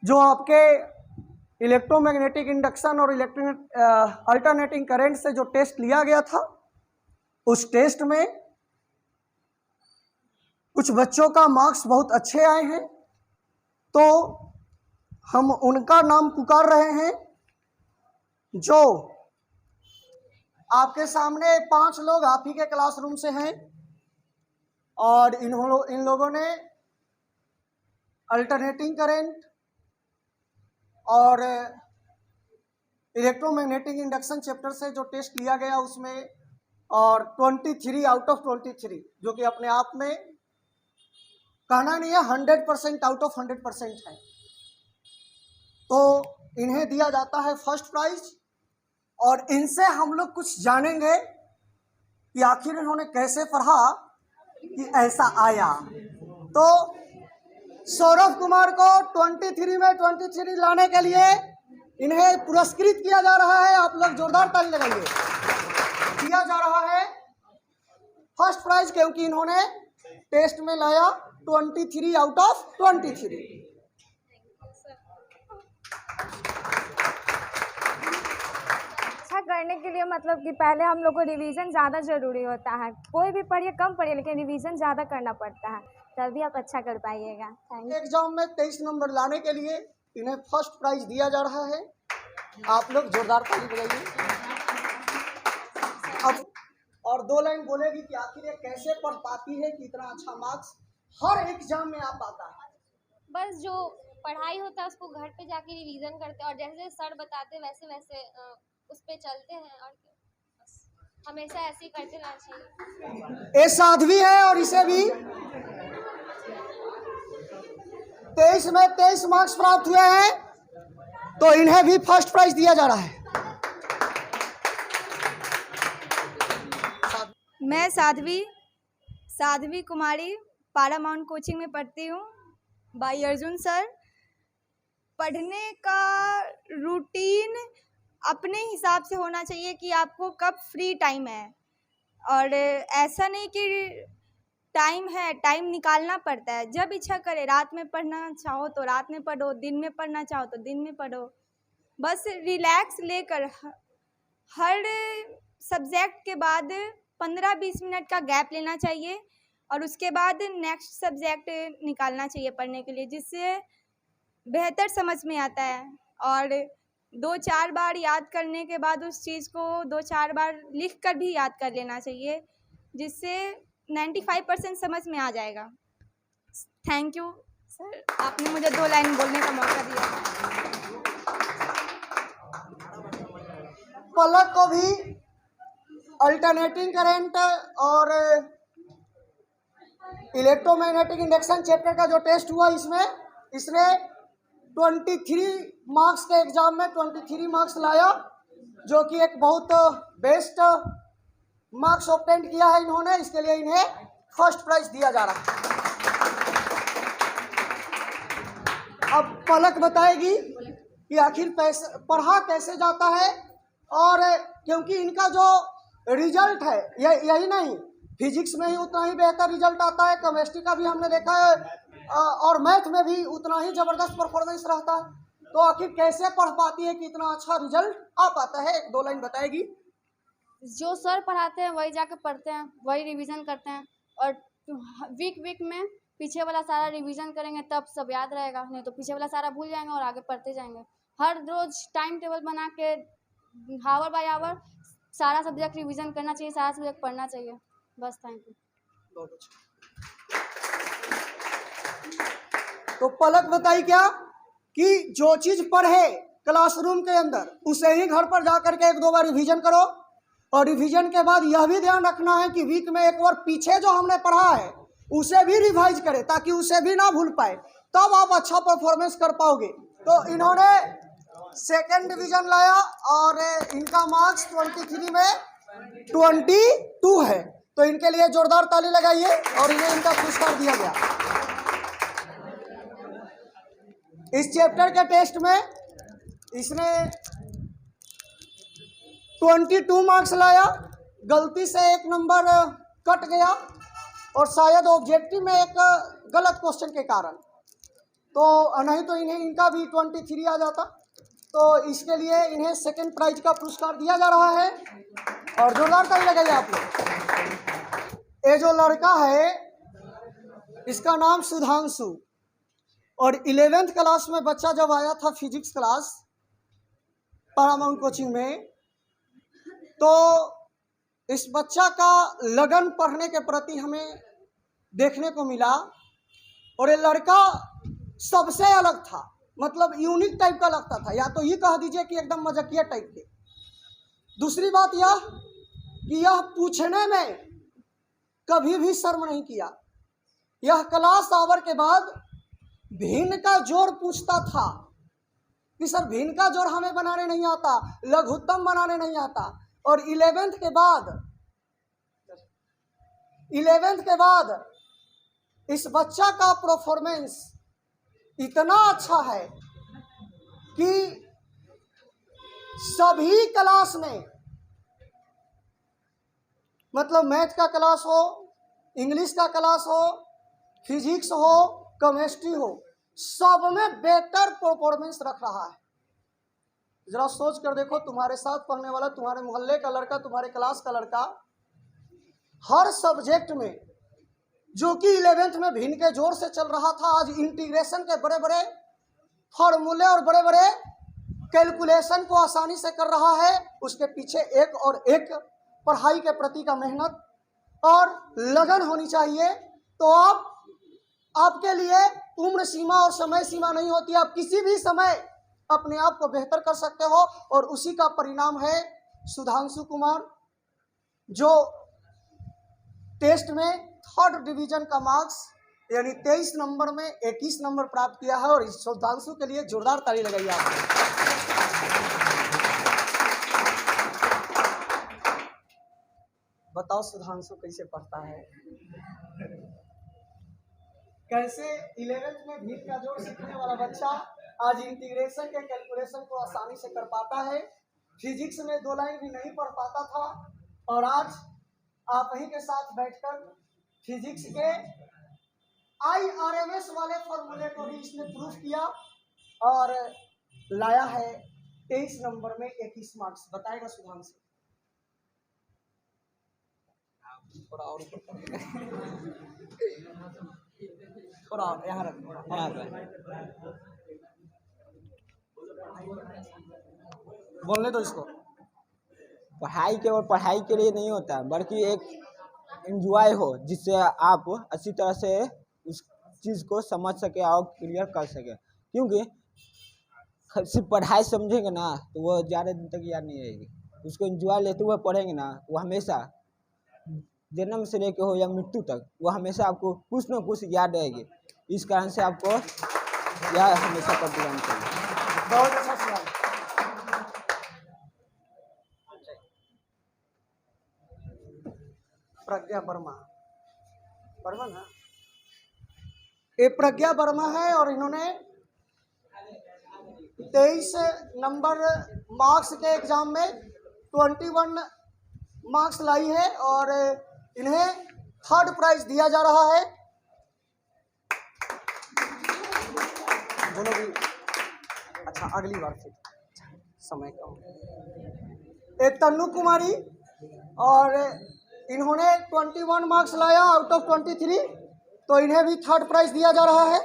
जो आपके electromagnetic induction और अल्टरनेटिंग करंट से जो टेस्ट लिया गया था, उस टेस्ट में कुछ बच्चों का मार्क्स बहुत अच्छे आए हैं, तो हम उनका नाम पुकार रहे हैं। जो आपके सामने 5 लोग आप ही के क्लासरूम से हैं और इन लोगों ने अल्टरनेटिंग करंट और इलेक्ट्रोमैग्नेटिक इंडक्शन चैप्टर से जो टेस्ट लिया गया उसमें और 23 आउट ऑफ 23, जो कि अपने आप में कहना नहीं है, 100% आउट ऑफ 100% है, तो इन्हें दिया जाता है फर्स्ट प्राइज। और इनसे हम लोग कुछ जानेंगे कि आखिर इन्होंने कैसे पढ़ा कि ऐसा आया। तो सौरभ कुमार को 23 में 23 लाने के लिए इन्हें पुरस्कृत किया जा रहा है। आप लोग जोरदार ताली लगाइए। दिया जा रहा है फर्स्ट प्राइज क्योंकि इन्होंने टेस्ट में लाया 23 आउट ऑफ 23। करने के लिए मतलब कि पहले हम लोग को रिवीजन ज़्यादा ज़रूरी होता है। कोई भी पढ़िए कम पढ़िए, लेकिन रिवीजन ज़्यादा करना पड़ता है, तभी आप अच्छा कर पाइएगा। Thank you. एग्जाम में 23 नंबर लाने के लिए इन्हें फर्स्ट प्राइज दिया जा रहा है। आप लोग जोरदार ताली बजाइए। अब और 2 लाइन बोलेगी कि आखिर ये कैसे पढ़ पाती है कि इतना अच्छा मार्क्स हर एग्जाम में आ पाता है। बस जो पढ़ाई होता है उसको घर पे जाके रिवीजन करते हैं और जैसे सर बताते वैसे वैसे उस पे चलते हैं और हमेशा ऐसे ही करते रहना चाहिए। ये साध्वी है और इसे भी 23 में 23 मार्क्स प्राप्त हुए हैं, तो इन्हें भी फर्स्ट प्राइज दिया जा रहा है। मैं साध्वी कुमारी पारामाउंट कोचिंग में पढ़ती हूँ बाई अर्जुन सर। पढ़ने का रूटीन अपने हिसाब से होना चाहिए कि आपको कब फ्री टाइम है, और ऐसा नहीं कि टाइम है, टाइम निकालना पड़ता है। जब इच्छा करे, रात में पढ़ना चाहो तो रात में पढ़ो, दिन में पढ़ना चाहो तो दिन में पढ़ो। बस रिलैक्स लेकर हर सब्जेक्ट के बाद 15-20 मिनट का गैप लेना चाहिए और उसके बाद नेक्स्ट सब्जेक्ट निकालना चाहिए पढ़ने के लिए, जिससे बेहतर समझ में आता है। और 2-4 बार याद करने के बाद उस चीज़ को 2-4 बार लिख कर भी याद कर लेना चाहिए, जिससे 95% समझ में आ जाएगा। थैंक यू सर, आपने मुझे 2 लाइन बोलने का मौका दिया। पलक को भी अल्टरनेटिंग करंट और इलेक्ट्रोमैग्नेटिक इंडक्शन चैप्टर का जो टेस्ट हुआ इसने 23 मार्क्स के एग्जाम में 23 मार्क्स लाया, जो कि एक बहुत बेस्ट मार्क्स ऑब्टेन किया है इन्होंने। इसके लिए इन्हें फर्स्ट प्राइज दिया जा रहा है। अब पलक बताएगी कि आखिर पढ़ा कैसे जाता है, और क्योंकि इनका जो रिजल्ट है यही नहीं, फिजिक्स में ही उतना ही बेहतर रिजल्ट आता है, केमिस्ट्री का भी हमने देखा है, और मैथ में भी उतना ही जबरदस्त परफॉर्मेंस रहता है। तो आखिर कैसे पढ़ पाती है कि इतना अच्छा रिजल्ट आ पाता है, 1-2 लाइन बताएगी। जो सर पढ़ाते हैं वही जाके पढ़ते हैं, वही रिवीजन करते हैं, और वीक में पीछे वाला सारा रिवीजन करेंगे तब सब याद रहेगा, नहीं तो पीछे वाला सारा भूल जाएंगे और आगे पढ़ते जाएंगे। हर रोज टाइम टेबल बना के हावर बाय आवर सारा सब्जेक्ट रिवीजन करना चाहिए, सारा सब्जेक्ट पढ़ना चाहिए। बस, थैंक यू। बहुत अच्छा। तो पलक बताई क्या कि जो चीज पढ़े क्लासरूम के अंदर उसे ही घर पर जाकर के 1-2 बार रिवीजन करो, और रिवीजन के बाद यह भी ध्यान रखना है कि वीक में एक बार पीछे जो हमने पढ़ा है उसे भी रिवाइज करें, ताकि उसे भी ना भूल पाए, तब आप अच्छा परफॉर्मेंस कर पाओगे। तो इन्होंने 2nd डिवीजन लाया और इनका मार्क्स 23 में 22 है, तो इनके लिए जोरदार ताली लगाइए और इन्हें इनका पुरस्कार दिया गया। इस चैप्टर के टेस्ट में इसने 22 मार्क्स लाया, गलती से 1 नंबर कट गया और शायद ऑब्जेक्टिव में एक गलत क्वेश्चन के कारण। तो नहीं तो इन्हें इनका भी 23 आ जाता। तो इसके लिए इन्हें सेकंड प्राइज का पुरस्कार दिया जा रहा है और जोरदार ताली लगाइए आप लोग। ये जो लड़का है इसका नाम सुधांशु और 11th क्लास में बच्चा जब आया था फिजिक्स क्लास पैरामाउंट कोचिंग में, तो इस बच्चा का लगन पढ़ने के प्रति हमें देखने को मिला और ये लड़का सबसे अलग था, मतलब यूनिक टाइप का लगता था, या तो ये कह दीजिए कि एकदम मजाकिया टाइप के। दूसरी बात यह कि यह पूछने में कभी भी शर्म नहीं किया। यह क्लास आवर के बाद भिन्न का जोड़ पूछता था कि सर भिन्न का जोड़ हमें बनाने नहीं आता, लघुत्तम बनाने नहीं आता। और 11th के बाद इस बच्चा का परफॉर्मेंस इतना अच्छा है कि सभी क्लास में, मतलब मैथ का क्लास हो, इंग्लिश का क्लास हो, फिजिक्स हो, केमिस्ट्री हो, सब में बेटर परफॉर्मेंस रख रहा है। जरा सोच कर देखो, तुम्हारे साथ पढ़ने वाला, तुम्हारे मोहल्ले का लड़का, तुम्हारे क्लास का लड़का हर सब्जेक्ट में, जो कि 11th में भिन्न के जोर से चल रहा था, आज इंटीग्रेशन के बड़े बड़े फॉर्मूले और बड़े बड़े कैलकुलेशन को आसानी से कर रहा है। उसके पीछे एक और एक पढ़ाई के प्रति का मेहनत और लगन होनी चाहिए। तो आपके लिए उम्र सीमा और समय सीमा नहीं होती, आप किसी भी समय अपने आप को बेहतर कर सकते हो और उसी का परिणाम है सुधांशु कुमार, जो टेस्ट में 3rd डिवीजन का मार्क्स यानी 23 नंबर में 21 नंबर प्राप्त किया है। और इस सुधांशु के लिए जोरदार ताली लगाइए आप। बताओ सुधांशु कैसे पढ़ता है, कैसे 11th में भिन्न का जोड़ सीखने वाला बच्चा आज इंटीग्रेशन के कैलकुलेशन को आसानी से कर पाता है। फिजिक्स में 2 लाइन भी नहीं पढ़ पाता था और आज आप ही के साथ बैठकर फिजिक्स के IRMS वाले फॉर्मूले को भी इसने प्रूफ किया और लाया है 23 नंबर में 21 मार्क्स। बताएगा सुधांशु? थोड़ा और यहाँ रख, बोलने दो इसको। पढ़ाई केवल पढ़ाई के लिए नहीं होता, बल्कि एक एंजॉय हो, जिससे आप अच्छी तरह से उस चीज़ को समझ सके और क्लियर कर सके। क्योंकि सिर्फ पढ़ाई समझेंगे ना तो वो ज़्यादा दिन तक याद नहीं रहेगी। उसको एंजॉय लेते हुए पढ़ेंगे ना, वो हमेशा जन्म से लेके हो या मृत्यु तक वो हमेशा आपको कुछ न कुछ याद रहेगी। इस कारण से आपको यह हमेशा करते रहना चाहिए। बहुत अच्छा सवाल। प्रज्ञा वर्मा ना, ये प्रज्ञा वर्मा है और इन्होंने 23 नंबर मार्क्स के एग्जाम में 21 मार्क्स लाई है और इन्हें 3rd प्राइज दिया जा रहा है। बोलो भी अच्छा, अगली बार फिर समय कम। एक तन्नू कुमारी और इन्होंने 21 मार्क्स लाया आउट ऑफ 23, तो इन्हें भी 3rd प्राइज दिया जा रहा है।